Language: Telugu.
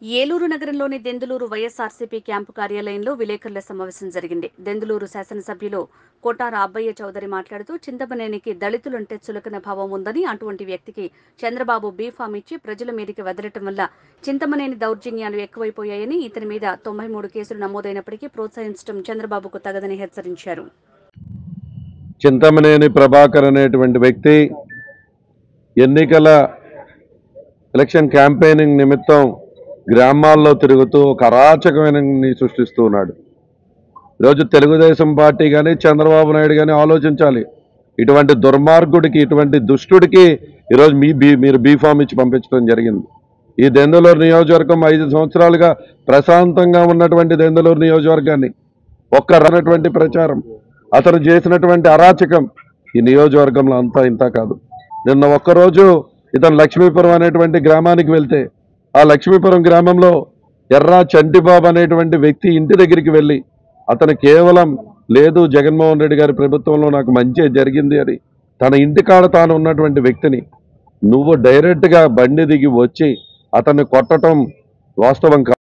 ఏలూరు నగరంలోని దెందులూరు వైఎస్ఆర్సీపీ క్యాంపు కార్యాలయంలో విలేకరుల సమావేశం జరిగింది. దెందులూరు శాసనసభ్యులు కోటార అబ్బయ్య చౌదరి మాట్లాడుతూ చింతమనేనికి దళితులంటే చులకన భావం ఉందని, అటువంటి వ్యక్తికి చంద్రబాబు బీఫామ్ ఇచ్చి ప్రజల మీదికి వదలటం వల్ల చింతమనేని దౌర్జన్యాలు ఎక్కువైపోయాయని, ఇతని మీద 93 కేసులు నమోదైనప్పటికీ ప్రోత్సహించడం చంద్రబాబుకు తగదని హెచ్చరించారు. చింతమనేని ప్రభాకర్ అనేటువంటి వ్యక్తి ఎన్నికల ఎలక్షన్ క్యాంపెయినింగ్ నిమిత్తం గ్రామాల్లో తిరుగుతూ ఒక అరాచకమైన సృష్టిస్తూ ఉన్నాడు. ఈరోజు తెలుగుదేశం పార్టీ కానీ చంద్రబాబు నాయుడు కానీ ఆలోచించాలి. ఇటువంటి దుర్మార్గుడికి, ఇటువంటి దుష్టుడికి ఈరోజు మీరు బీఫామ్ ఇచ్చి పంపించడం జరిగింది. ఈ దెందులూరు నియోజకవర్గం 5 సంవత్సరాలుగా ప్రశాంతంగా ఉన్నటువంటి దెందులూరు నియోజకవర్గాన్ని ఒక్కరన్నటువంటి ప్రచారం, అతను చేసినటువంటి అరాచకం ఈ నియోజకవర్గంలో అంతా ఇంత కాదు. నిన్న ఒక్కరోజు ఇతను లక్ష్మీపురం అనేటువంటి గ్రామానికి వెళ్తే ఆ లక్ష్మీపురం గ్రామంలో ఎర్రా చంటిబాబు అనేటువంటి వ్యక్తి ఇంటి దగ్గరికి వెళ్ళి అతను కేవలం లేదు జగన్మోహన్ రెడ్డి గారి ప్రభుత్వంలో నాకు మంచి జరిగింది అని తన ఇంటికాడ తాను ఉన్నటువంటి వ్యక్తిని నువ్వు డైరెక్ట్గా బండి దిగి వచ్చి అతన్ని కొట్టడం వాస్తవం కాదు.